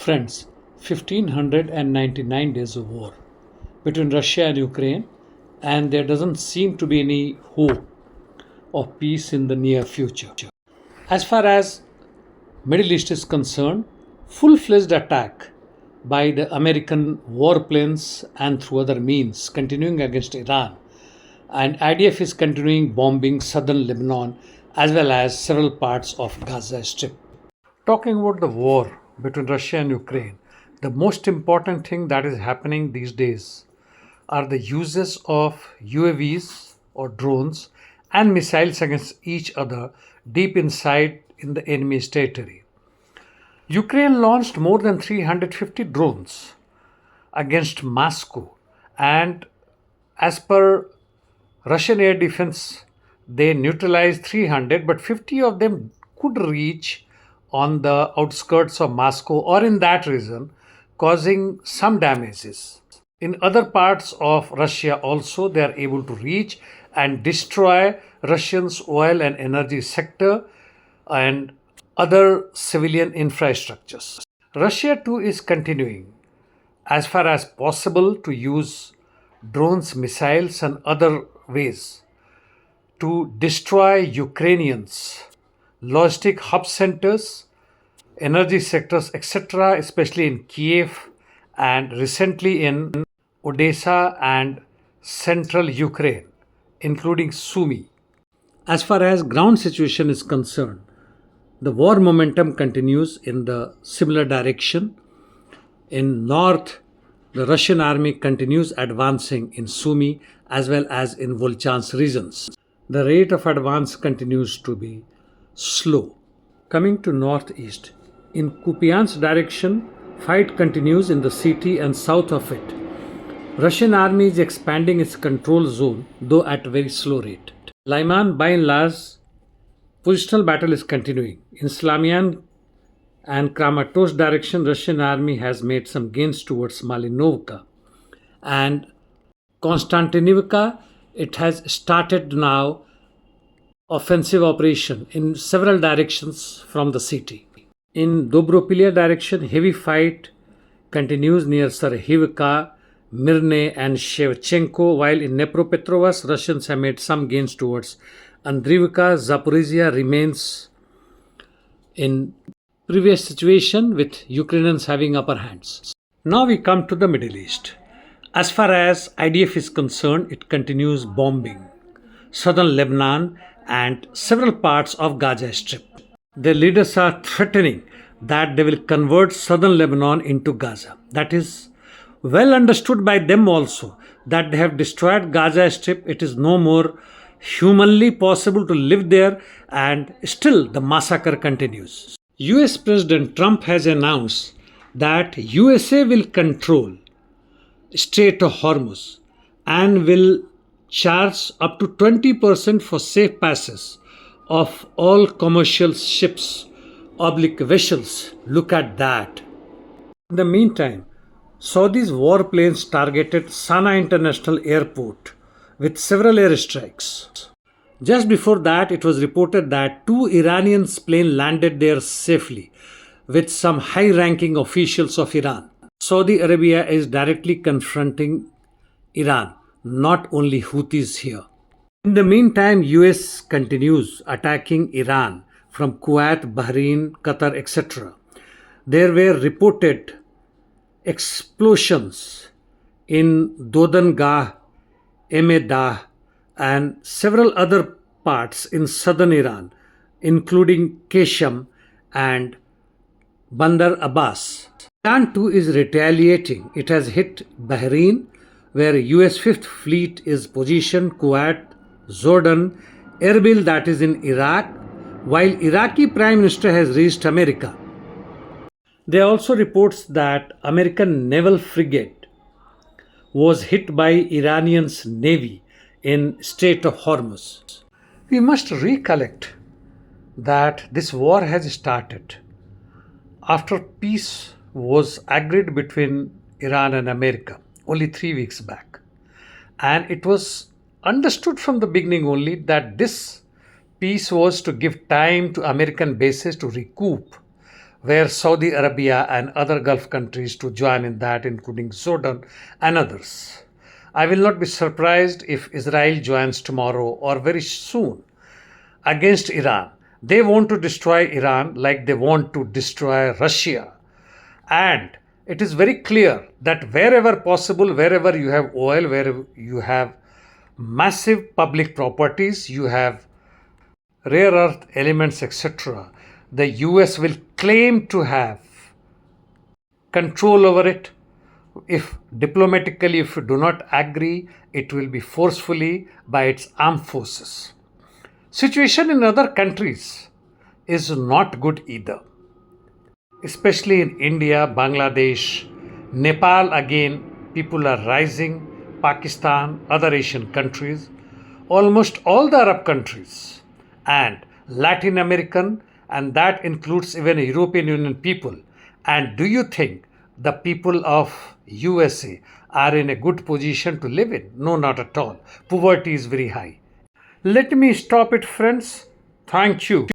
Friends, 1599 days of war between Russia and Ukraine, and there doesn't seem to be any hope of peace in the near future. As far as Middle East is concerned, full-fledged attack by the American warplanes and through other means continuing against Iran, and IDF is continuing bombing southern Lebanon as well as several parts of Gaza Strip. Talking about the war between Russia and Ukraine, the most important thing that is happening these days are the uses of UAVs or drones and missiles against each other deep inside in the enemy's territory. Ukraine launched more than 350 drones against Moscow, and as per Russian air defense, they neutralized 300, but 50 of them could reach on the outskirts of Moscow or in that region, causing some damages. In other parts of Russia also, they are able to reach and destroy Russia's oil and energy sector and other civilian infrastructures. Russia too is continuing as far as possible to use drones, missiles, and other ways to destroy Ukrainians' logistic hub centers, energy sectors, etc., especially in Kiev and recently in Odessa and central Ukraine, including Sumy. As far as ground situation is concerned, the war momentum continues in the similar direction. In north, the Russian army continues advancing in Sumy as well as in Volchansk regions. The rate of advance continues to be slow. Coming to northeast, in Kupiansk direction, fight continues in the city and south of it. Russian army is expanding its control zone, though at a very slow rate. Lyman, by and large, positional battle is continuing. In Slamian and Kramatorsk direction, Russian army has made some gains towards Malinovka. And Konstantinivka, it has started now offensive operation in several directions from the city. In Dobropilia direction, heavy fight continues near Sarhivka, Mirne and Shevchenko, while in Dnepropetrovsk, Russians have made some gains towards Andrivka. Zaporizhia remains in previous situation with Ukrainians having upper hands. Now we come to the Middle East. As far as IDF is concerned, it continues bombing southern Lebanon and several parts of Gaza Strip. The leaders are threatening that they will convert southern Lebanon into Gaza. That is well understood by them also, that they have destroyed Gaza Strip. It is no more humanly possible to live there, and still the massacre continues. US President Trump has announced that USA will control Strait of Hormuz and will charge up to 20% for safe passage of all commercial ships, vessels. Look at that. In the meantime, Saudi's warplanes targeted Sanaa International Airport with several airstrikes. Just before that, it was reported that 2 Iranian planes landed there safely with some high-ranking officials of Iran. Saudi Arabia is directly confronting Iran, not only Houthis here. In the meantime, US continues attacking Iran from Kuwait, Bahrain, Qatar, etc. There were reported explosions in Dodangah, Emedah, and several other parts in southern Iran, including Kesham and Bandar Abbas. Iran too is retaliating. It has hit Bahrain, where US 5th Fleet is positioned, Kuwait, Jordan, Erbil, that is in Iraq, while Iraqi Prime Minister has reached America. There are also reports that American naval frigate was hit by Iranian's navy in Strait of Hormuz. We must recollect that this war has started after peace was agreed between Iran and America only 3 weeks back. And it was understood from the beginning only that this peace was to give time to American bases to recoup where Saudi Arabia and other Gulf countries to join in that, including Jordan and others. I will not be surprised if Israel joins tomorrow or very soon against Iran. They want to destroy Iran like they want to destroy Russia. And it is very clear that wherever possible, wherever you have oil, wherever you have massive public properties, you have rare earth elements, etc., the US will claim to have control over it. If diplomatically, if you do not agree, it will be forcefully by its armed forces. Situation in other countries is not good either, especially in India, Bangladesh, Nepal. Again, people are rising, Pakistan, other Asian countries, almost all the Arab countries, and Latin American, and that includes even European Union people. And do you think the people of USA are in a good position to live in? No, not at all. Poverty is very high. Let me stop it, friends. Thank you.